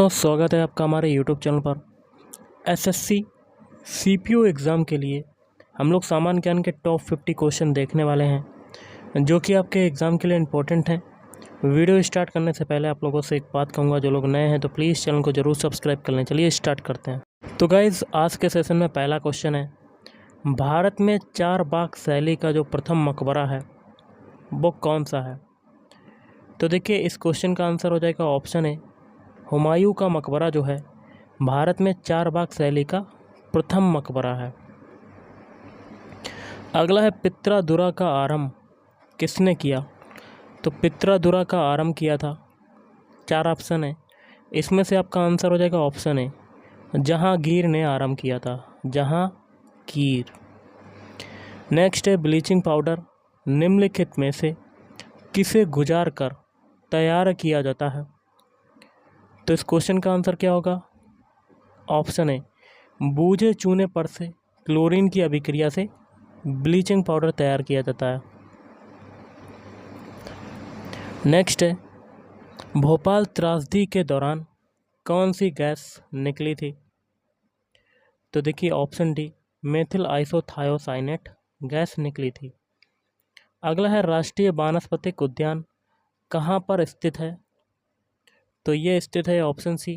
तो स्वागत है आपका हमारे यूट्यूब चैनल पर। एसएससी सीपीओ एग्ज़ाम के लिए हम लोग सामान्य ज्ञान के टॉप 50 क्वेश्चन देखने वाले हैं जो कि आपके एग्ज़ाम के लिए इम्पोर्टेंट हैं। वीडियो स्टार्ट करने से पहले आप लोगों से एक बात कहूँगा, जो लोग नए हैं तो प्लीज़ चैनल को ज़रूर सब्सक्राइब कर लें। चलिए स्टार्ट करते हैं। तो गाइज़, आज के सेशन में पहला क्वेश्चन है, भारत में चार बाग शैली का जो प्रथम मकबरा है वो कौन सा है? तो देखिए, इस क्वेश्चन का आंसर हो जाएगा ऑप्शन ए, हुमायूं का मकबरा जो है भारत में चार बाग शैली का प्रथम मकबरा है। अगला है, पित्रादुरा का आरंभ किसने किया? तो पित्रादुरा का आरंभ किया था, चार ऑप्शन है, इसमें से आपका आंसर हो जाएगा ऑप्शन ए, जहांगीर ने आरंभ किया था, जहांगीर। नेक्स्ट है, ब्लीचिंग पाउडर निम्नलिखित में से किसे गुजार कर तैयार किया जाता है? तो इस क्वेश्चन का आंसर क्या होगा? ऑप्शन ए, बूझे चूने पर से क्लोरीन की अभिक्रिया से ब्लीचिंग पाउडर तैयार किया जाता है। नेक्स्ट है, भोपाल त्रासदी के दौरान कौन सी गैस निकली थी? तो देखिए, option D, methyl isothiocyanate gas निकली थी। अगला है, राष्ट्रीय वानस्पतिक उद्यान कहाँ पर स्थित है? तो ये स्थित है, ऑप्शन सी,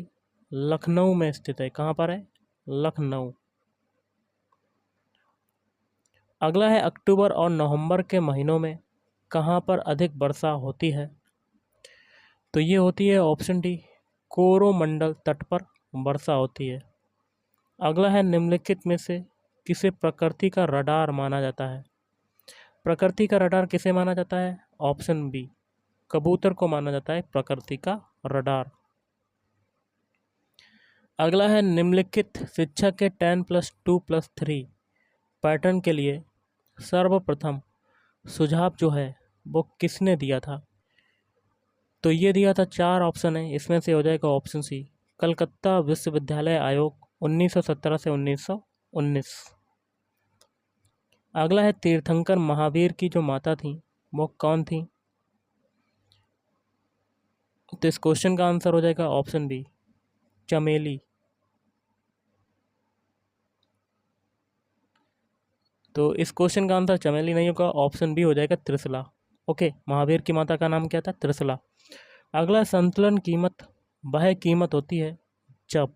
लखनऊ में स्थित है। कहाँ पर है? लखनऊ। अगला है, अक्टूबर और नवंबर के महीनों में कहाँ पर अधिक वर्षा होती है? तो ये होती है, ऑप्शन डी, कोरोमंडल तट पर वर्षा होती है। अगला है, निम्नलिखित में से किसे प्रकृति का रडार माना जाता है? प्रकृति का रडार किसे माना जाता है? ऑप्शन बी, कबूतर को माना जाता है प्रकृति का रडार। अगला है, निम्नलिखित शिक्षा के 10+2+3 पैटर्न के लिए सर्वप्रथम सुझाव जो है वो किसने दिया था? तो ये दिया था, चार ऑप्शन है, इसमें से हो जाएगा ऑप्शन सी, कलकत्ता विश्वविद्यालय आयोग 1917 से 1919। अगला है, तीर्थंकर महावीर की जो माता थी वो कौन थी? तो इस क्वेश्चन का आंसर हो जाएगा ऑप्शन बी, चमेली। तो इस क्वेश्चन का आंसर चमेली नहीं होगा, ऑप्शन बी हो जाएगा त्रिशला। ओके, महावीर की माता का नाम क्या था? त्रिशला। अगला, संतुलन कीमत वह कीमत होती है जब,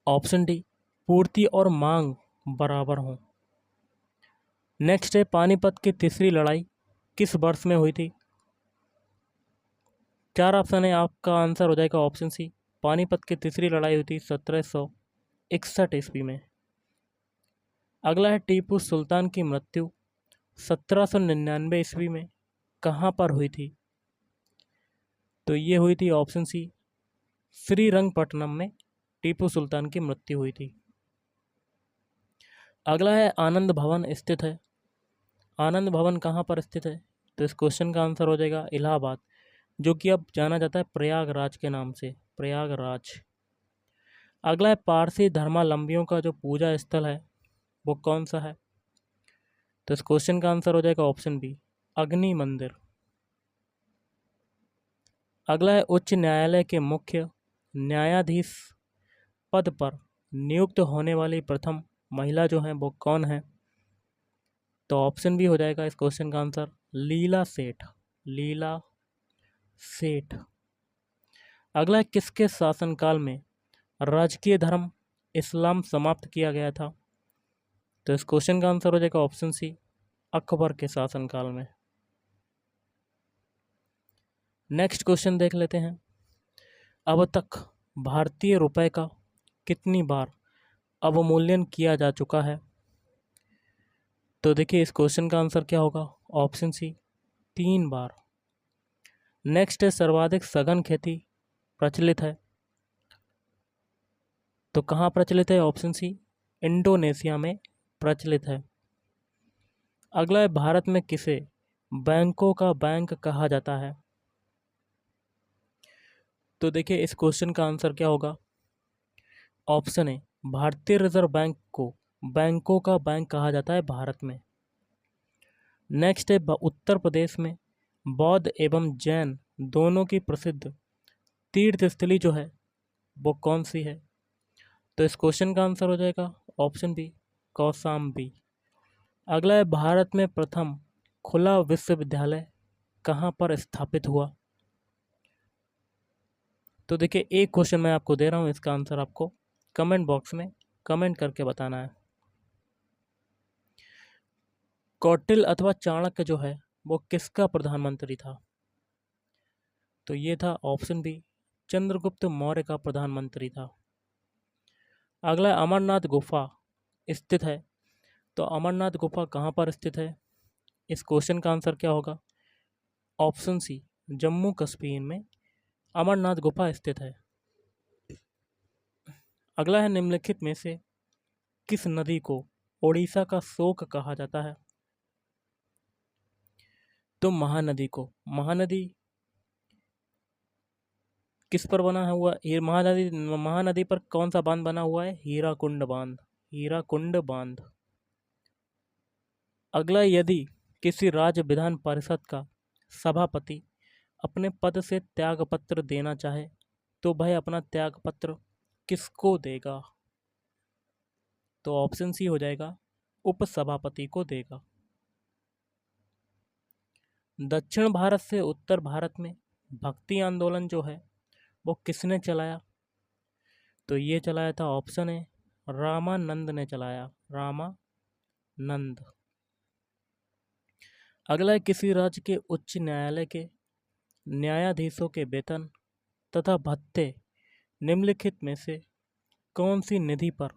ऑप्शन डी, पूर्ति और मांग बराबर हो। नेक्स्ट है, पानीपत की तीसरी लड़ाई किस वर्ष में हुई थी? चार ऑप्शन है, आपका आंसर हो जाएगा ऑप्शन सी, पानीपत की तीसरी लड़ाई हुई थी 1761 ईस्वी में। अगला है, टीपू सुल्तान की मृत्यु 1799 ईस्वी में कहाँ पर हुई थी? तो ये हुई थी, ऑप्शन सी, श्रीरंगपट्टनम में टीपू सुल्तान की मृत्यु हुई थी। अगला है, आनंद भवन स्थित है, आनंद भवन कहाँ पर स्थित है? तो इस क्वेश्चन का आंसर हो जाएगा इलाहाबाद, जो कि अब जाना जाता है प्रयागराज के नाम से, प्रयागराज। अगला है, पारसी धर्मावलंबियों का जो पूजा स्थल है वो कौन सा है? तो इस क्वेश्चन का आंसर हो जाएगा ऑप्शन बी, अग्नि मंदिर। अगला है, उच्च न्यायालय के मुख्य न्यायाधीश पद पर नियुक्त होने वाली प्रथम महिला जो है वो कौन है? तो ऑप्शन बी हो जाएगा इस क्वेश्चन का आंसर, लीला सेठ, लीला सेठ। अगला है, किसके शासनकाल में राजकीय धर्म इस्लाम समाप्त किया गया था? तो इस क्वेश्चन का आंसर हो जाएगा ऑप्शन सी, अकबर के शासनकाल में। नेक्स्ट क्वेश्चन देख लेते हैं, अब तक भारतीय रुपए का कितनी बार अवमूल्यन किया जा चुका है? तो देखिए, इस क्वेश्चन का आंसर क्या होगा? ऑप्शन सी, 3 बार। नेक्स्ट है, सर्वाधिक सघन खेती प्रचलित है, तो कहाँ प्रचलित है? ऑप्शन सी, इंडोनेशिया में प्रचलित है। अगला है, भारत में किसे बैंकों का बैंक कहा जाता है? तो देखिए, इस क्वेश्चन का आंसर क्या होगा? ऑप्शन ए, भारतीय रिजर्व बैंक को बैंकों का बैंक कहा जाता है भारत में। नेक्स्ट है, उत्तर प्रदेश में बौद्ध एवं जैन दोनों की प्रसिद्ध तीर्थ स्थली जो है वो कौन सी है? तो इस क्वेश्चन का आंसर हो जाएगा ऑप्शन बी, कौशाम्बी। अगला है, भारत में प्रथम खुला विश्वविद्यालय कहाँ पर स्थापित हुआ? तो देखिए, एक क्वेश्चन मैं आपको दे रहा हूँ, इसका आंसर आपको कमेंट बॉक्स में कमेंट करके बताना है। कौटिल्य अथवा चाणक्य जो है वो किसका प्रधानमंत्री था? तो ये था ऑप्शन बी, चंद्रगुप्त मौर्य का प्रधानमंत्री था। अगला, अमरनाथ गुफा स्थित है, तो अमरनाथ गुफा कहाँ पर स्थित है? इस क्वेश्चन का आंसर क्या होगा? ऑप्शन सी, जम्मू कश्मीर में अमरनाथ गुफा स्थित है। अगला है, निम्नलिखित में से किस नदी को ओडिशा का शोक कहा जाता है? तो महानदी को। महानदी किस पर बना हुआ? ये महानदी पर कौन सा बांध बना हुआ है? हीराकुंड बांध। हीराकुंड बांध। अगला, यदि किसी राज्य विधान परिषद का सभापति अपने पद से त्यागपत्र देना चाहे तो वह अपना त्यागपत्र किसको देगा? तो ऑप्शन सी हो जाएगा, उपसभापति को देगा। दक्षिण भारत से उत्तर भारत में भक्ति आंदोलन जो है वो किसने चलाया? तो ये चलाया था, ऑप्शन है, रामानंद ने चलाया। रामानंद। अगला है, किसी राज्य के उच्च न्यायालय के न्यायाधीशों के वेतन तथा भत्ते निम्नलिखित में से कौन सी निधि पर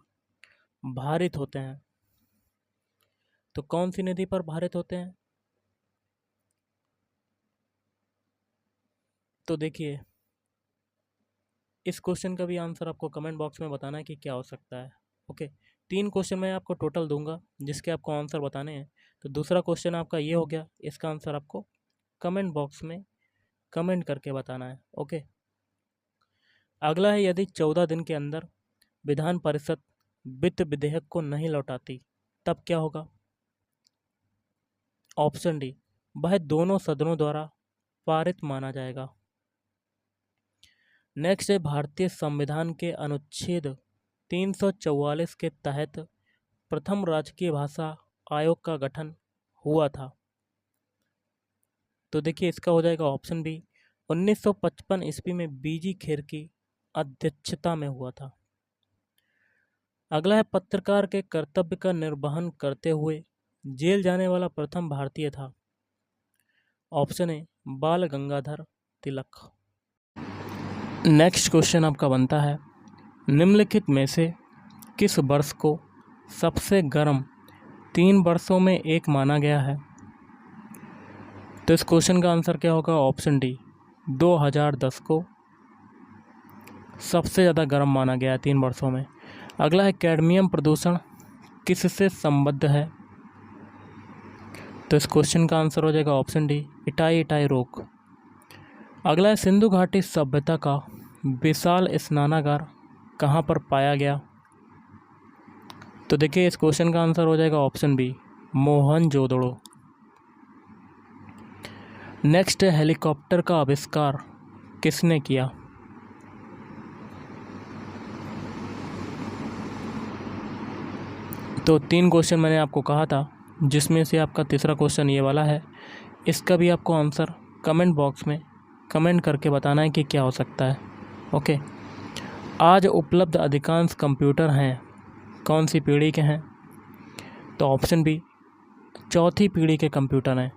भारित होते हैं? तो कौन सी निधि पर भारित होते हैं? तो देखिए, इस क्वेश्चन का भी आंसर आपको कमेंट बॉक्स में बताना है कि क्या हो सकता है। ओके, 3 क्वेश्चन मैं आपको टोटल दूंगा जिसके आपको आंसर बताने हैं। तो दूसरा क्वेश्चन आपका ये हो गया, इसका आंसर आपको कमेंट बॉक्स में कमेंट करके बताना है। ओके, अगला है, यदि 14 दिन के अंदर विधान परिषद वित्त विधेयक को नहीं लौटाती तब क्या होगा? ऑप्शन डी, वह दोनों सदनों द्वारा पारित माना जाएगा। नेक्स्ट है, भारतीय संविधान के अनुच्छेद 344 के तहत प्रथम राजकीय भाषा आयोग का गठन हुआ था। तो देखिए, इसका हो जाएगा ऑप्शन बी, 1955 ईस्वी में बीजी खेर की अध्यक्षता में हुआ था। अगला है, पत्रकार के कर्तव्य का निर्वहन करते हुए जेल जाने वाला प्रथम भारतीय था। ऑप्शन ए, बाल गंगाधर तिलक। नेक्स्ट क्वेश्चन आपका बनता है, निम्नलिखित में से किस वर्ष को सबसे गर्म 3 वर्षों में एक माना गया है? तो इस क्वेश्चन का आंसर क्या होगा? ऑप्शन डी, 2010 को सबसे ज़्यादा गर्म माना गया है 3 वर्षों में। अगला है, कैडमियम प्रदूषण किससे संबद्ध है? तो इस क्वेश्चन का आंसर हो जाएगा ऑप्शन डी, इटाई रोग। अगला है, सिंधु घाटी सभ्यता का विशाल स्नानागार कहाँ पर पाया गया? तो देखिए, इस क्वेश्चन का आंसर हो जाएगा ऑप्शन बी, मोहनजोदड़ो। नेक्स्ट है, हेलीकॉप्टर का आविष्कार किसने किया? तो 3 क्वेश्चन मैंने आपको कहा था, जिसमें से आपका तीसरा क्वेश्चन ये वाला है। इसका भी आपको आंसर कमेंट बॉक्स में कमेंट करके बताना है कि क्या हो सकता है। ओके, आज उपलब्ध अधिकांश कंप्यूटर हैं कौन सी पीढ़ी के हैं? तो ऑप्शन बी, चौथी पीढ़ी के कंप्यूटर हैं।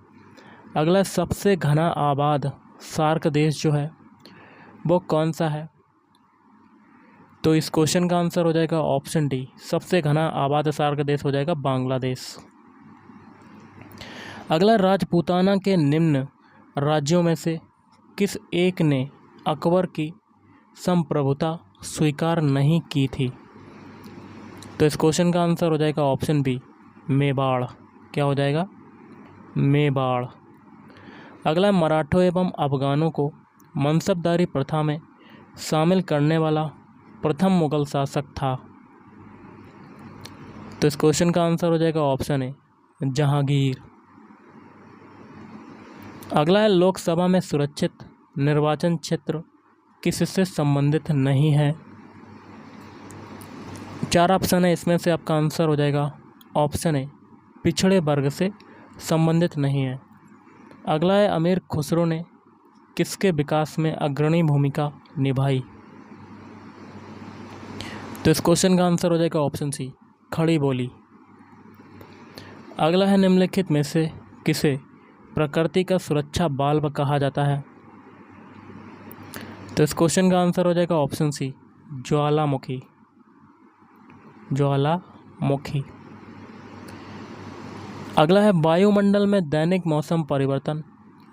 अगला, सबसे घना आबाद सार्क देश जो है वो कौन सा है? तो इस क्वेश्चन का आंसर हो जाएगा ऑप्शन डी, सबसे घना आबाद सार्क देश हो जाएगा बांग्लादेश। अगला, राजपूताना के निम्न राज्यों में से किस एक ने अकबर की संप्रभुता स्वीकार नहीं की थी? तो इस क्वेश्चन का आंसर हो जाएगा ऑप्शन बी, मेवाड़। क्या हो जाएगा? मेवाड़। अगला, मराठों एवं अफगानों को मनसबदारी प्रथा में शामिल करने वाला प्रथम मुगल शासक था। तो इस क्वेश्चन का आंसर हो जाएगा ऑप्शन ए, जहांगीर। अगला है, लोकसभा में सुरक्षित निर्वाचन क्षेत्र किससे संबंधित नहीं है। 4 ऑप्शन है, इसमें से आपका आंसर हो जाएगा ऑप्शन ए, पिछड़े वर्ग से संबंधित नहीं है। अगला है, अमीर खुसरो ने किसके विकास में अग्रणी भूमिका निभाई। तो इस क्वेश्चन का आंसर हो जाएगा ऑप्शन सी, खड़ी बोली। अगला है, निम्नलिखित में से किसे प्रकृति का सुरक्षा बाल्ब कहा जाता है। तो इस क्वेश्चन का आंसर हो जाएगा ऑप्शन सी, ज्वालामुखी। ज्वालामुखी। अगला है, वायुमंडल में दैनिक मौसम परिवर्तन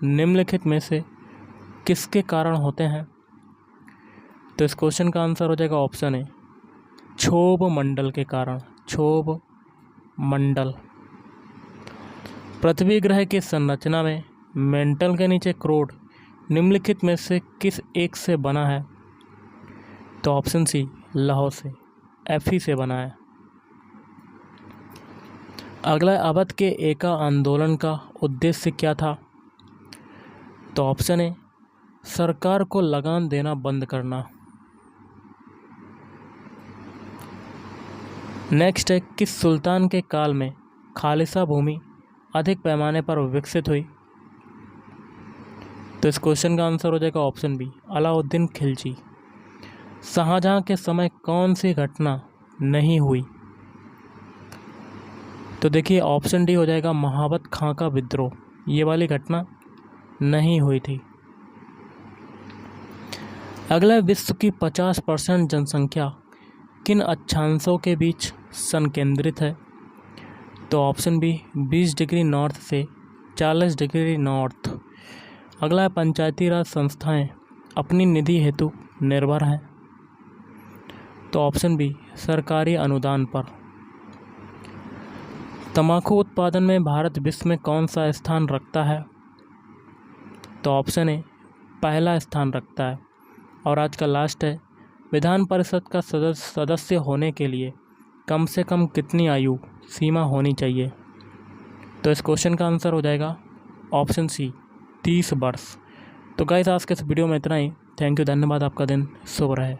निम्नलिखित में से किसके कारण होते हैं। तो इस क्वेश्चन का आंसर हो जाएगा ऑप्शन ए, क्षोभ मंडल के कारण। क्षोभ मंडल। पृथ्वी ग्रह की संरचना में मेंटल के नीचे क्रोड निम्नलिखित में से किस एक से बना है। तो ऑप्शन सी, लौह से, Fe से बना है। अगला, अवध के एका आंदोलन का उद्देश्य क्या था। तो ऑप्शन ए, सरकार को लगान देना बंद करना। नेक्स्ट है, किस सुल्तान के काल में खालिसा भूमि अधिक पैमाने पर विकसित हुई। तो इस क्वेश्चन का आंसर हो जाएगा ऑप्शन बी, अलाउद्दीन खिलजी। शाहजहां के समय कौन सी घटना नहीं हुई। तो देखिए ऑप्शन डी हो जाएगा, महाबत खां का विद्रोह। ये वाली घटना नहीं हुई थी। अगला, विश्व की 50% जनसंख्या किन अक्षांशों के बीच संकेंद्रित है। तो ऑप्शन बी, 20 डिग्री नॉर्थ से 40 डिग्री नॉर्थ। अगला, पंचायती राज संस्थाएं अपनी निधि हेतु निर्भर हैं। तो ऑप्शन बी, सरकारी अनुदान पर। तंबाकू उत्पादन में भारत विश्व में कौन सा स्थान रखता है। तो ऑप्शन ए, पहला स्थान रखता है। और आज का लास्ट है, विधान परिषद का सदस्य होने के लिए कम से कम कितनी आयु सीमा होनी चाहिए। तो इस क्वेश्चन का आंसर हो जाएगा ऑप्शन सी, 30 वर्ष। तो गाइस, आज के इस वीडियो में इतना ही। थैंक यू, धन्यवाद। आपका दिन शुभ रहे।